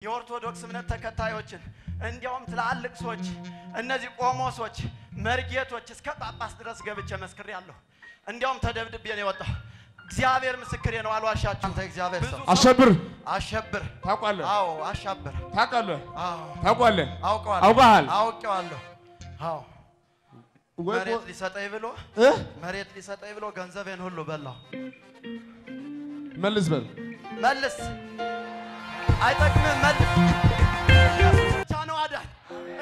የኦርቶዶክስ እምነት ተከታዮችን እንዲያውም ትላልቅ ሰዎች እነዚህ ቆሞሶች መርጌቶች እስከ ጳጳስ ድረስ ገብቼ መስክሬያለሁ እንዲያውም ተደብድቤ ነው የወጣው እግዚአብሔር ምስክሬ ነው አልዋሻችሁ አንተ እግዚአብሔር ሰው አሸብር ታውቃለህ አዎ አሸብር ታውቃለህ አዎ ታውቃለህ አውቀዋለሁ አዎ መሬት ሊሰጠኝ ብሎ ገንዘቤን ሁሉ በላው መልስ አይጠቅምም መልስ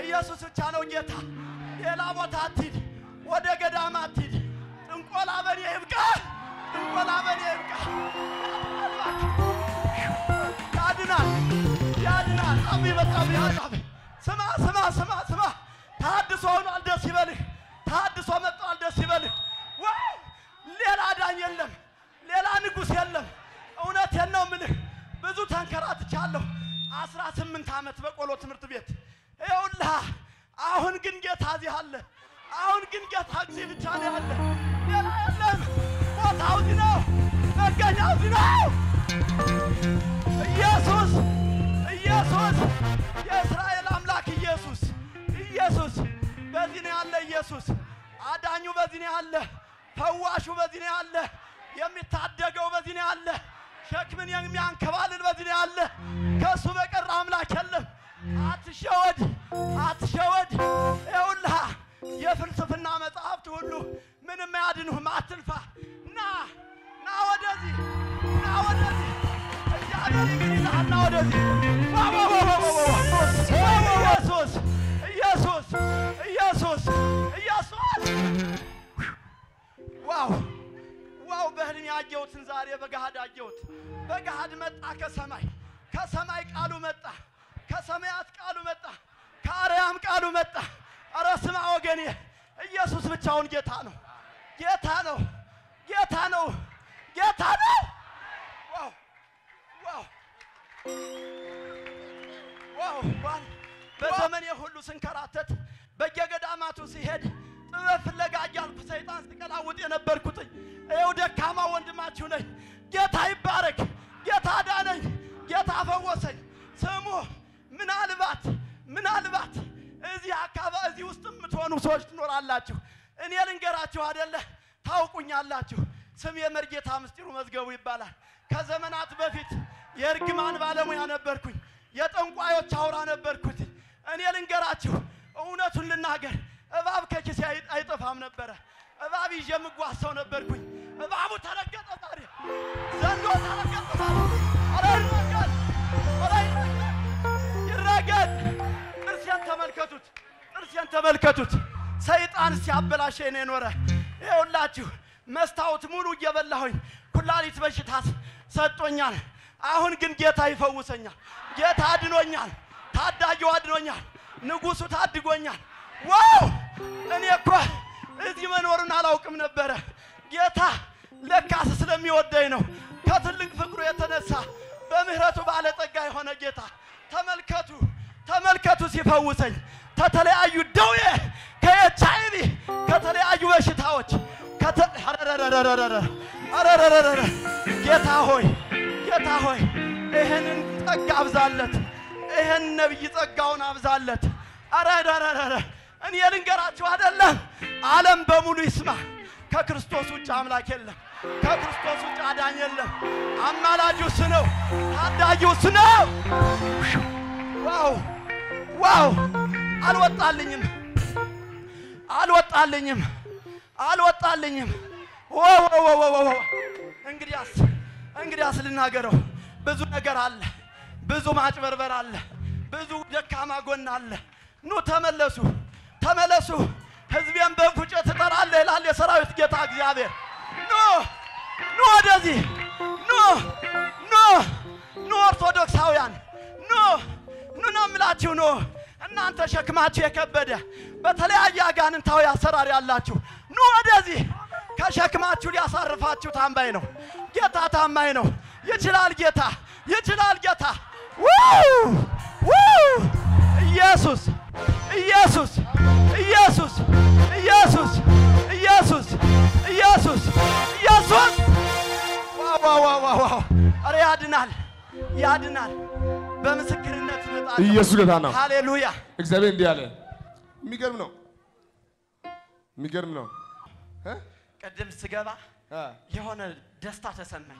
ኢየሱስ ብቻ ነው ጌታ ሌላ ቦታ አትሂድ ወደ ገዳም አትሂድ ጥንቆላ በኔ ይብቃ ያድናል አቢ በጣም ያዳብ ስማ ታድሶ ሆኗል ደስ ይበልህ ታድሶ መጥቷል ደስ ይበልህ ወይ ሌላ ዳኝ የለም ሌላ ንጉስ የለም እውነቴን ነው የምልህ ብዙ ተንከራትቻለሁ 18 ዓመት በቆሎ ትምህርት ቤት ይኸውልህ አሁን ግን ጌታ እዚህ አለ አሁን ግን ጌታ እዚህ ብቻ ነው ያለ ሌላ የለም ቦታው እዚህ ነው መገኛው እዚህ ነው ኢየሱስ የእስራኤል አምላክ ኢየሱስ በዚህ ነው ያለ ኢየሱስ አዳኙ በዚህ ነው ያለ ፈዋሹ በዚህ ነው ያለ የሚታደገው በዚህ ነው ያለ ሸክምን የሚያንከባልል በዚህ ነው ያለ ከሱ በቀር አምላክ የለም አትሸወድ ይኸውልህ የፍልስፍና መጽሐፍት ሁሉ ምንም አያድኑህም አትልፋ ና ወደዚህ እግዚአብሔር ይግሪልሃልና ወደዚህ ኢየሱስ ዋው በህልም ያየሁትን ዛሬ በገሃድ አየሁት በገሃድ መጣ ከሰማይ ቃሉ መጣ ከሰማያት ቃሉ መጣ ከአርያም ቃሉ መጣ ኧረ ስማ ወገኔ ኢየሱስ ብቻውን ጌታ ነው ዋው በዘመኔ ሁሉ ስንከራተት በየገዳማቱ ሲሄድ ጥበብ ፍለጋ እያልኩ ሰይጣን ሲቀላውጥ የነበርኩት ይኸው ደካማ ወንድማችሁ ነኝ ጌታ ይባረክ ጌታ ዳነኝ ጌታ ፈወሰኝ ስሙ ምናልባት እዚህ አካባቢ እዚህ ውስጥ የምትሆኑ ሰዎች ትኖራላችሁ እኔ ልንገራችሁ አይደለ ታውቁኛላችሁ ስም የመርጌታ ምስጢሩ መዝገቡ ይባላል ከዘመናት በፊት የርግማን ባለሙያ ነበርኩኝ የጠንቋዮች አውራ ነበርኩኝ እኔ ልንገራችሁ እውነቱን ልናገር እባብ ከኪሴ አይጠፋም ነበር እባብ ይዤ የምጓሰው ነበርኩኝ እባቡ ተረገጠ ዛሬ ዘንዶ ተረገጠ ይረገጥ ጥርሴን ተመልከቱት ሰይጣን ሲያበላሸኝ ነው የኖረ ይኸውላችሁ መስታወት ሙሉ እየበላሁኝ ኩላሊት በሽታ ሰጥቶኛል አሁን ግን ጌታ ይፈውሰኛል ጌታ አድኖኛል ታዳጊው አድኖኛል ንጉሱ ታድጎኛል ዋው እኔ እኮ እዚህ መኖርን አላውቅም ነበር ጌታ ለካስ ስለሚወደኝ ነው ከትልቅ ፍቅሩ የተነሳ በምህረቱ ባለጠጋ የሆነ ጌታ ተመልከቱ ሲፈውሰኝ ከተለያዩ ደዌ ከኤችአይቪ ከተለያዩ በሽታዎች ጌታ ሆይ ይሄንን ጸጋ አብዛለት ይሄን ነብይ ጸጋውን አብዛለት እኔ ልንገራችሁ አይደለም ዓለም በሙሉ ይስማ ከክርስቶስ ውጭ አምላክ የለም ከክርስቶስ ውጭ አዳኝ የለም አማላጁ እሱ ነው ታዳጊው እሱ ነው ዋው አልወጣልኝም እንግዲያስ ልናገረው ብዙ ነገር አለ ብዙ ማጭበርበር አለ ብዙ ደካማ ጎን አለ ኑ ተመለሱ ህዝቤን በፉጨት እጠራለሁ ይላል የሰራዊት ጌታ እግዚአብሔር ኑ ወደዚህ ኑ ኦርቶዶክሳውያን ኑ ነምላችሁ እናንተ ሸክማችሁ የከበደ በተለያየ አጋንንታዊ አሰራር ያላችሁ ኑ ወደዚህ ከሸክማችሁ ሊያሳርፋችሁ ታማኝ ነው ይችላል ጌታ ኢየሱስ ዋው አረ ያድናል በምስክርነት እመጣለሁ ኢየሱስ ጌታ ነው ሃሌሉያ እግዚአብሔር እንዲህ አለ የሚገርም ነው ቀደም ስገባ የሆነ ደስታ ተሰማኝ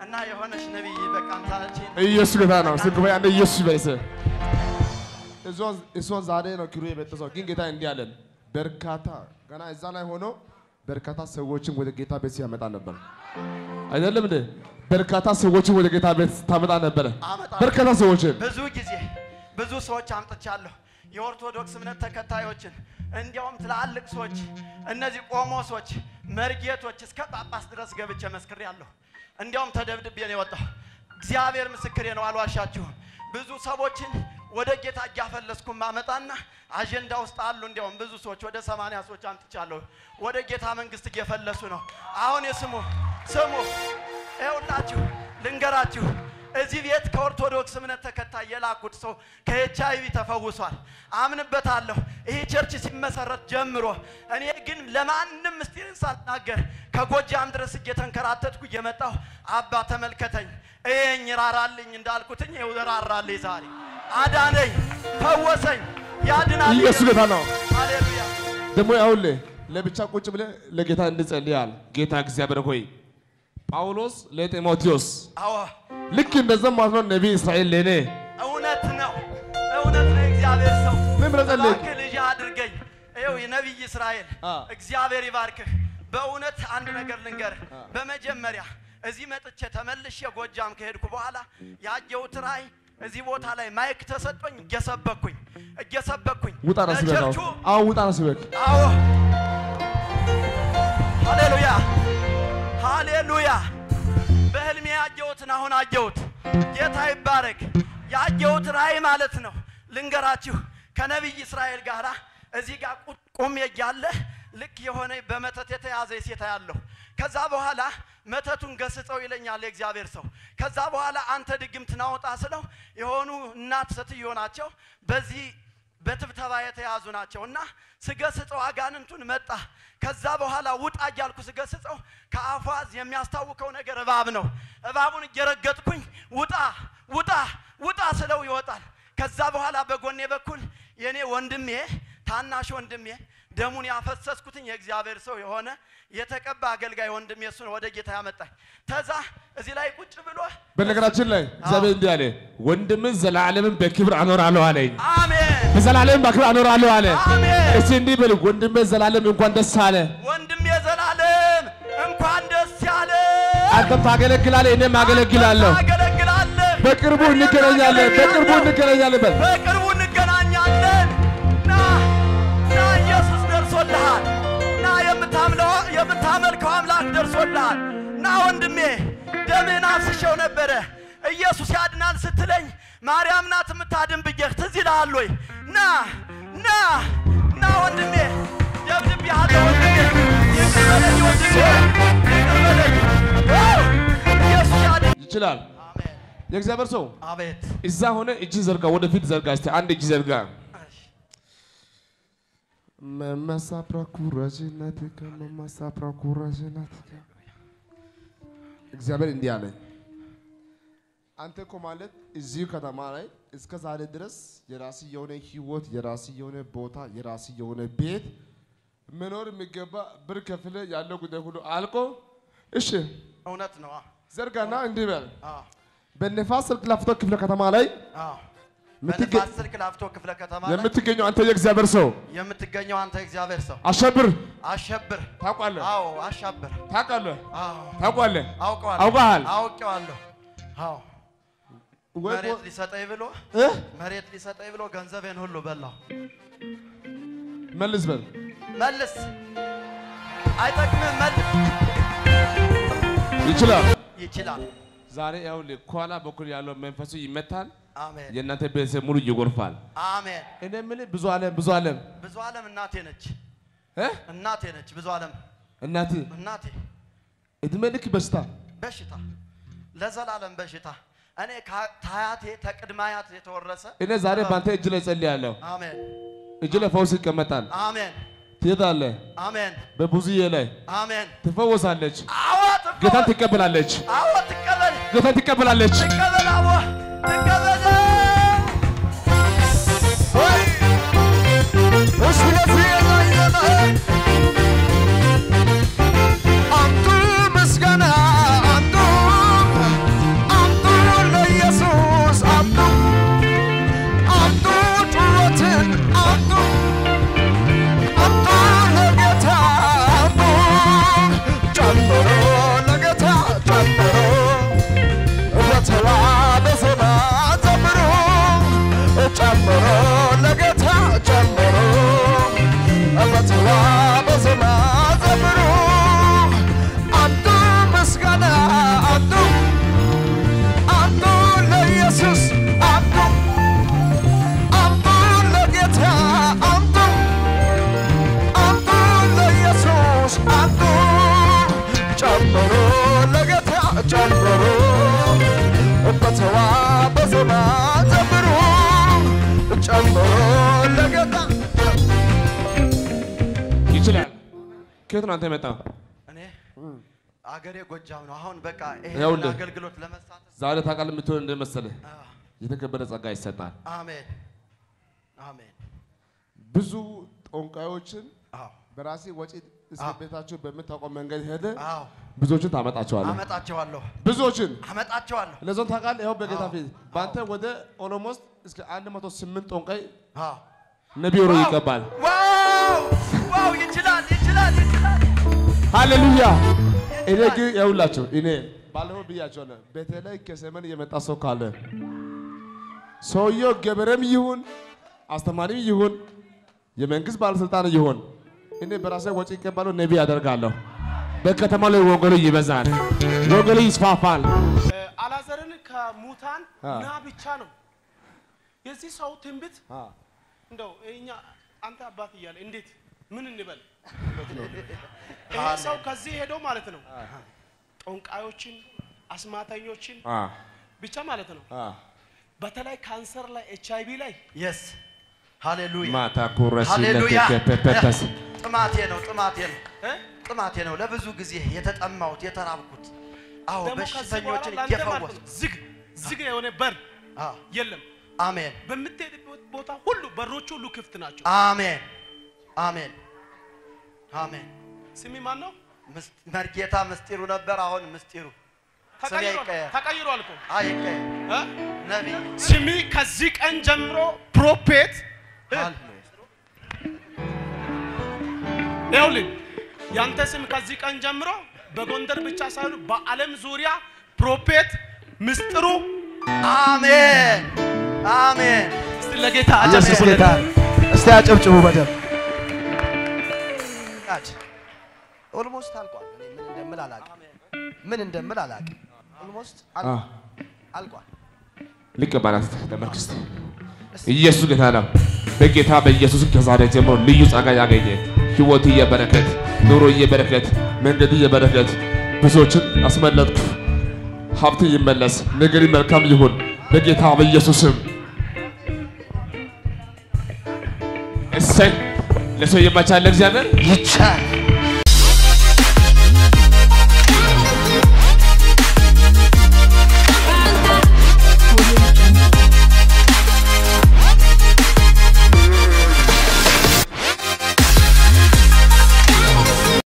እና የሆነሽ ነብይ በቃ አንታችን ኢየሱስ ጌታ ነው ስለዚህ አንተ ኢየሱስ ይበይሰ እዞ ዛሬ ነው ክሩ የበተሰው ግን ጌታ እንዲህ አለ በርካታ ገና እዛ ላይ ሆኖ በርካታ ሰዎችን ወደ ጌታ ቤት ያመጣ ነበር አይደለም እንዴ በርካታ ሰዎችን ወደ ጌታ ቤት ታመጣ ነበር በርካታ ሰዎችን ብዙ ሰዎች አምጥቻለሁ የኦርቶዶክስ እምነት ተከታዮችን እንዲያውም ትላልቅ ሰዎች እነዚህ ቆሞሶች መርጌቶች እስከ ጳጳስ ድረስ ገብቼ መስክሬያለሁ እንዲያውም ተደብድቤ ነው የወጣው እግዚአብሔር ምስክሬ ነው አልዋሻችሁም ብዙ ሰዎችን ወደ ጌታ ያፈለስኩ ማመጣና አጀንዳ ውስጥ አሉ እንዲያውም ብዙ ሰዎች ወደ 80 ሰዎች አምጥቻለሁ ወደ ጌታ መንግስት እየፈለሱ ነው አሁን ስሙ ይኸውላችሁ ልንገራችሁ እዚህ ቤት ከኦርቶዶክስ እምነት ተከታይ የላኩት ሰው ከኤችአይቪ ተፈውሷል አምንበታለሁ ይሄ ቸርች ሲመሰረት ጀምሮ እኔ ግን ለማንም ምስጢርን ሳልናገር ከጎጃም ድረስ እየተንከራተትኩ እየመጣሁ አባ ተመልከተኝ እየኝ ራራልኝ እንዳልኩትኝ ይራራልኝ ዛሬ አዳነኝ ፈወሰኝ ያድናል ኢየሱስ ጌታ ነው ሃሌሉያ ደሞ ያውለ ለብቻ ቁጭ ብለ ለጌታ እንድጸልያል ጌታ እግዚአብሔር ሆይ ጳውሎስ ለጢሞቴዎስ ልክ እንደዛ ማለት ነው ነብይ እስራኤል ለኔ እውነት ነው እግዚአብሔር ሰው ምን ብለጸልይ ልጅ አድርገኝ ይኸው የነብይ እስራኤል እግዚአብሔር ይባርክህ በእውነት አንድ ነገር ልንገር በመጀመሪያ እዚህ መጥቼ ተመልሼ ጎጃም ከሄድኩ በኋላ ያየሁት ራእይ እዚህ ቦታ ላይ ማይክ ተሰጥቶኝ እየሰበኩኝ ውጣና ሲበቃው ውጣና ሲበቅ ሃሌሉያ በህልሜ ያየሁትን አሁን አየሁት ጌታ ይባረክ ያየሁት ራእይ ማለት ነው ልንገራችሁ ከነብይ እስራኤል ጋራ እዚህ ጋር ቆሜ ያለ ልክ የሆነ በመተት የተያዘ ሴት ያለው ከዛ በኋላ መተቱን ገስጸው ይለኛል የእግዚአብሔር ሰው ከዛ በኋላ አንተ ድግምት ናውጣ ስለው የሆኑ እናት ሴትዮ ናቸው በዚህ በትብተባ የተያዙ ናቸውና ስገስጸው አጋንንቱን መጣ ከዛ በኋላ ውጣ ያልኩ ስገስጸው ከአፋዝ የሚያስታውቀው ነገር እባብ ነው እባቡን እየረገጥኩኝ ውጣ ስለው ይወጣል ከዛ በኋላ በጎኔ በኩል የኔ ወንድሜ ታናሽ ወንድሜ ደሙን ያፈሰስኩትኝ የእግዚአብሔር ሰው የሆነ የተቀባ አገልጋይ ወንድሜ እሱ ነው ወደ ጌታ ያመጣኝ ተዛ እዚህ ላይ ቁጭ ብሎ በነገራችን ላይ እግዚአብሔር እንዲህ አለ ወንድም ዘላለምን በክብር አኖራለሁ አለኝ አሜን በዘላለም በክብር አኖራለሁ አለ አሜን እሺ እንዲህ በል ወንድም ዘላለም እንኳን ደስ አለ ወንድሜ ዘላለም እንኳን ደስ ያለ አንተም ታገለግላለህ እኔም አገለግላለሁ በቅርቡ እንገናኛለን በቅርቡ እንገናኛለን ና ኢየሱስ ደርሶልሃል ና የምታመልከው አምላክ ደርሶልሃል ና ወንድሜ ደምህን አፍስሼው ነበረ ኢየሱስ ያድናል ስትለኝ ማርያም ናት የምታድን ብዬህ ትዝ ይልሃል ወይ ና ወንድሜ ደብድቤሃለሁ ወንድሜ ይቅርበለኝ ወንድሜ ኢየሱስ ያድን ይችላል የእግዚአብሔር ሰው አቤት እዛ ሆነ እጅ ዘርጋ ወደፊት ዘርጋ እስቲ አንድ እጅ ዘርጋ እግዚአብሔር እንዲህ አለ አንተ እኮ ማለት እዚህ ከተማ ላይ እስከ ዛሬ ድረስ የራስ የሆነ ህይወት የራስ የሆነ ቦታ የራስ የሆነ ቤት መኖር የሚገባ ብር ከፍለ ያለው ጉዳይ ሁሉ አልቆ እሺ እውነት ነው ዘርጋና እንዲህ በል በነፋስ ስልክ ላፍቶ ክፍለ ከተማ ላይ በነፋስ ስልክ ላፍቶ ክፍለ ከተማ ላይ የምትገኘው አንተ የእግዚአብሔር ሰው አሸብር ታውቃለህ አሸብር ታውቃለህ አውቀዋለሁ መሬት ሊሰጠኝ ብሎ ገንዘቤን ሁሉ በላው መልስ አይጠቅምም መልስ ይችላል ዛሬ ያው ለኳላ በኩል ያለው መንፈሱ ይመታል አሜን የእናንተ ቤተሰብ ሙሉ ይጎርፋል አሜን እኔ ምን ብዙ ዓለም እናቴ ነች ብዙ ዓለም እናቴ እድሜ ልክ በሽታ ለዘላለም በሽታ እኔ ታያቴ ተቅድማያት የተወረሰ እኔ ዛሬ ባንተ እጅ ላይ ጸልያለሁ አሜን እጅ ላይ ፈውስ ይቀመጣል አሜን ትሄዳለህ አሜን በቡዝዬ ላይ አሜን ትፈወሳለች ጌታን ትቀበላለች ትቀበል ጌታን ትቀበላለች ትቀበል ከየት ነው አንተ የመጣው? እኔ አገሬ ጎጃም ነው። አሁን በቃ ይሄ አገልግሎት ለመሳተፍ ዛሬ ታውቃለህ የምትሆን እንደመሰለ የተከበረ ጸጋ ይሰጣል። አሜን አሜን። ብዙ ጦንቃዮችን በራሴ ወጪ እስከ ቤታቸው በምታውቀው መንገድ ሄደ ብዙዎችን ታመጣቸዋለህ። ብዙዎችን አመጣቸዋለሁ። ለዞን ታውቃለህ። ይኸው በጌታ ፊት ባንተ ወደ ኦሎሞስት እስከ 108 ጦንቃይ ነቢዩ ይቀባል። ዋው ይችላል። ሃሌሉያ። እኔ ግን ያውላችሁ እኔ ባለፈው ብያቸዋለሁ። በተለይ ከሰመን የመጣ ሰው ካለ ሰውየው ገበሬም ይሁን አስተማሪም ይሁን የመንግስት ባለስልጣን ይሁን እኔ በራሴ ወጪ ይቀበለው ነቢይ ያደርጋለሁ። በከተማው ላይ ወንጌሉ ይበዛል፣ ወንጌሉ ይስፋፋል። አላዛርን ከሙታን ና ብቻ ነው የዚህ ሰው ትንቢት። እንደው እኛ አንተ አባት እያለ እንዴት ምን እንበል? ይሄ ሰው ከዚህ ሄዶ ማለት ነው ጦንቃዮችን አስማተኞችን ብቻ ማለት ነው በተለይ ካንሰር ላይ HIV ላይ yes ሃሌሉያ ማታ ኮረሲ ለከተተስ ጥማቴ ነው ለብዙ ጊዜ የተጠማሁት የተራብኩት። አዎ በሽተኞችን እየፈወስኩ ዝግ የሆነ በር የለም። አሜን። በምትሄድበት ቦታ ሁሉ በሮች ሁሉ ክፍት ናቸው። አሜን አሜን አሜን። ስሚ ማን ነው? መርጌታ ምስጢሩ ነበር። አሁን ምስጢሩ ተቀይሯል እኮ አይቀየር ነብይ ስሚ ከዚህ ቀን ጀምሮ ፕሮፌት ይኸውልህ ያንተ ስም ከዚህ ቀን ጀምሮ በጎንደር ብቻ ሳይሆን በዓለም ዙሪያ ፕሮፌት ምስጢሩ አሜን አሜን። እስቲ ለጌታ ኢየሱስ ጌታ እስቲ አጨብጭቡ በደም ኦልሞስት አልቋል። ምን እንደምል አላውቅም። ኦልሞስት አልቋል። ሊቀባናት ተመልክስት ኢየሱስ ጌታ ነው። በጌታ በኢየሱስ ከዛሬ ጀምሮ ልዩ ጸጋ ያገኘ ህይወት የበረከት ኑሮ የበረከት መንገድ የበረከት ብዙዎችን አስመለጥኩ። ሀብት ይመለስ፣ ነገር መልካም ይሁን በጌታ በኢየሱስም። እሰይ ለሰው የማይቻል እግዚአብሔር ይቻላል።